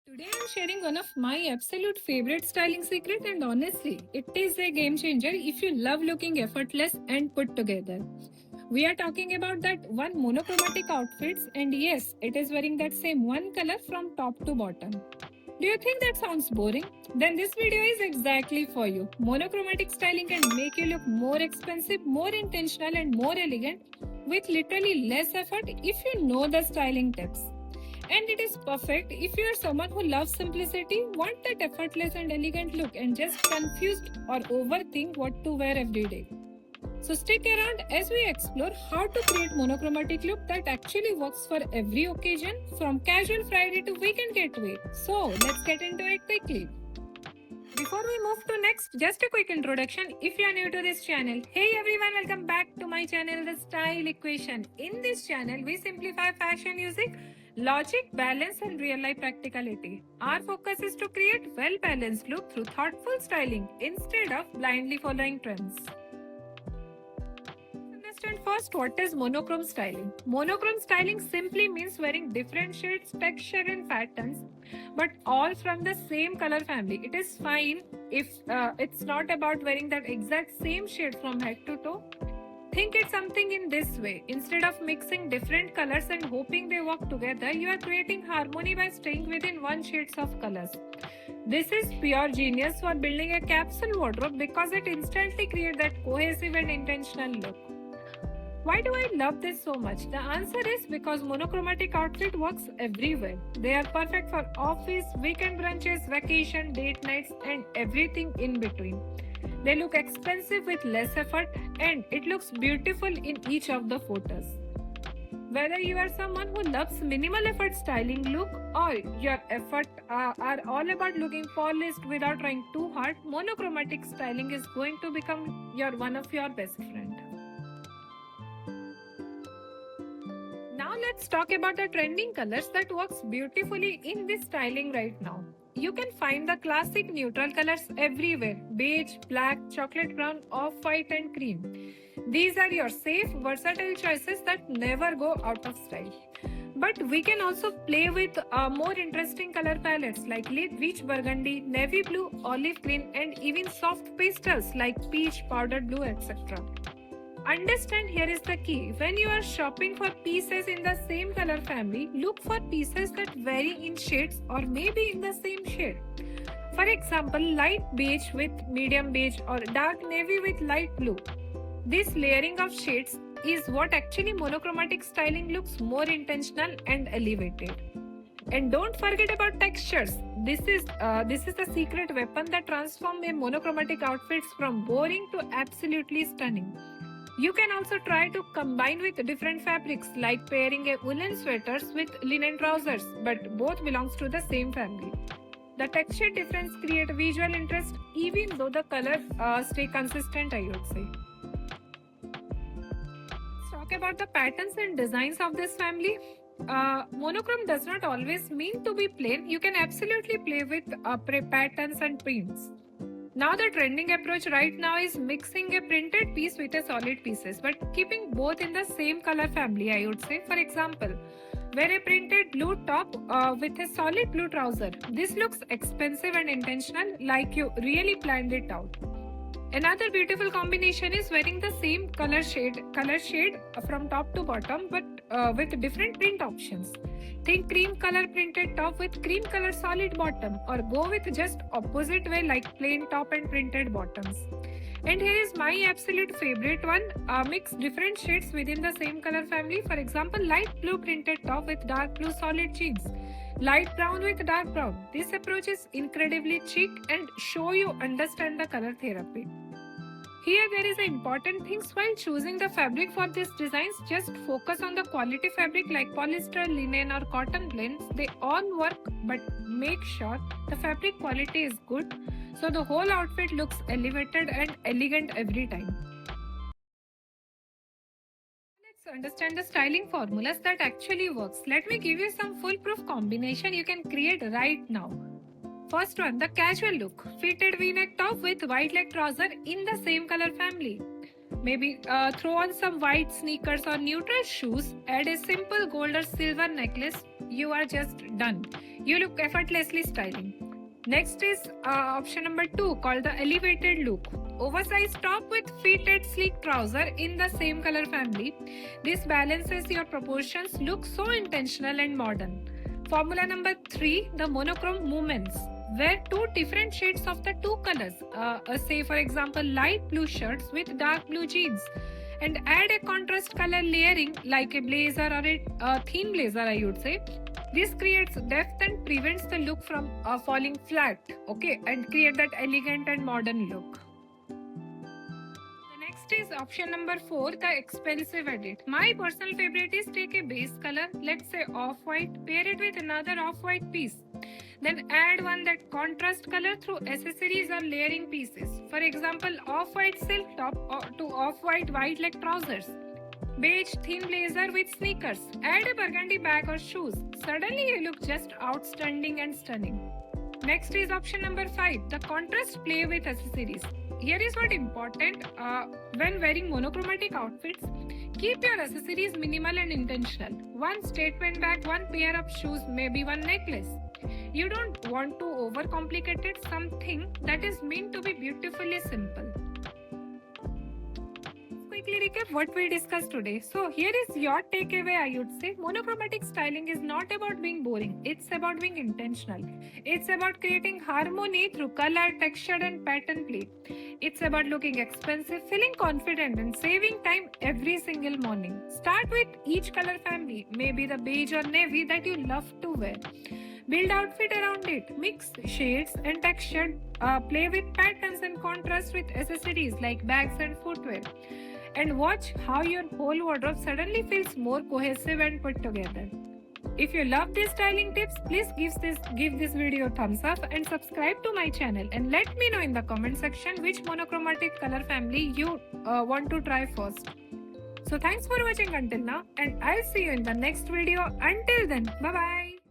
Today I'm sharing one of my absolute favorite styling secret, and honestly, it is a game changer if you love looking effortless and put together. We are talking about that one monochromatic outfits, and yes, it is wearing that same one color from top to bottom. Do you think that sounds boring? Then this video is exactly for you. Monochromatic styling can make you look more expensive, more intentional, and more elegant with literally less effort if you know the styling tips. And it is perfect if you are someone who loves simplicity, want that effortless and elegant look, and just confused or overthink what to wear every day. So stick around as we explore how to create monochromatic look that actually works for every occasion, from casual Friday to weekend getaway. So let's get into it quickly. Before we move to next, just a quick introduction. If you are new to this channel, hey everyone, welcome back to my channel, The Style Equation. In this channel, we simplify fashion using logic, balance, and real life practicality. Our focus is to create well balanced look through thoughtful styling instead of blindly following trends. Understand first what is monochrome styling. Monochrome styling simply means wearing different shades, texture, and patterns, but all from the same color family. It is fine if it's not about wearing that exact same shade from head to toe. Think it something in this way. Instead of mixing different colors and hoping they work together, you are creating harmony by staying within one shades of colors. This is pure genius for building a capsule wardrobe because it instantly creates that cohesive and intentional look. Why do I love this so much? The answer is because monochromatic outfit works everywhere. They are perfect for office, weekend brunches, vacation, date nights, and everything in between. They look expensive with less effort, and it looks beautiful in each of the photos. Whether you are someone who loves minimal effort styling look or your effort are all about looking polished without trying too hard, monochromatic styling is going to become one of your best friend. Now let's talk about the trending colors that works beautifully in this styling right now. You can find the classic neutral colors everywhere: beige, black, chocolate brown, off-white, and cream. These are your safe, versatile choices that never go out of style. But we can also play with more interesting color palettes like rich burgundy, navy blue, olive green, and even soft pastels like peach, powdered blue, etc. Understand, here is the key. When you are shopping for pieces in the same color family, look for pieces that vary in shades or maybe in the same shade. For example, light beige with medium beige or dark navy with light blue. This layering of shades is what actually monochromatic styling looks more intentional and elevated. And don't forget about textures. This is the secret weapon that transforms a monochromatic outfits from boring to absolutely stunning. You can also try to combine with different fabrics, like pairing a woolen sweaters with linen trousers, but both belongs to the same family. The texture difference create visual interest even though the color stay consistent, I would say. Let's talk about the patterns and designs of this family. Monochrome does not always mean to be plain. You can absolutely play with patterns and prints. Now the trending approach right now is mixing a printed piece with a solid pieces, but keeping both in the same color family, I would say. For example, wear a printed blue top with a solid blue trouser. This looks expensive and intentional, like you really planned it out. Another beautiful combination is wearing the same color shade from top to bottom, but with different print options. Think cream color printed top with cream color solid bottom, or go with just opposite way like plain top and printed bottoms. And here is my absolute favorite one. Mix different shades within the same color family. For example, light blue printed top with dark blue solid jeans. Light brown with dark brown. This approach is incredibly chic and show you understand the color therapy. Here there is an important thing while choosing the fabric for these designs. Just focus on the quality fabric like polyester, linen, or cotton blends. They all work, but make sure the fabric quality is good so the whole outfit looks elevated and elegant every time. Let's understand the styling formulas that actually works. Let me give you some foolproof combination you can create right now. First one, the casual look. Fitted v-neck top with white leg trouser in the same color family. Maybe throw on some white sneakers or neutral shoes. Add a simple gold or silver necklace you are just done. You look effortlessly styling. Next is option number 2 called the elevated look. Oversized top with fitted sleek trouser in the same color family. This balances your proportions, look so intentional and modern. Formula number 3, the monochrome movements. Wear two different shades of the two colors. Say for example light blue shirts with dark blue jeans, and add a contrast color layering like a blazer or a thin blazer, I would say. This creates depth and prevents the look from falling flat, okay, and create that elegant and modern look. The next is option number 4, the expensive edit. My personal favorite is take a base color, let's say off-white, pair it with another off-white piece. Then add one that contrast color through accessories or layering pieces. For example, off-white silk top to off-white wide leg trousers. Beige thin blazer with sneakers. Add a burgundy bag or shoes. Suddenly you look just outstanding and stunning. Next is option number 5, the contrast play with accessories. Here is what important when wearing monochromatic outfits. Keep your accessories minimal and intentional. One statement bag, one pair of shoes, maybe one necklace. You don't want to overcomplicate it, something that is meant to be beautifully simple. Quickly recap what we discussed today. So here is your takeaway, I would say. Monochromatic styling is not about being boring. It's about being intentional. It's about creating harmony through color, texture and pattern play. It's about looking expensive, feeling confident and saving time every single morning. Start with each color family, maybe the beige or navy that you love to wear. Build outfit around it, mix shades and texture, play with patterns and contrast with accessories like bags and footwear. And watch how your whole wardrobe suddenly feels more cohesive and put together. If you love these styling tips, please give this video a thumbs up and subscribe to my channel, and let me know in the comment section which monochromatic color family you want to try first. So thanks for watching until now, and I'll see you in the next video. Until then, bye bye.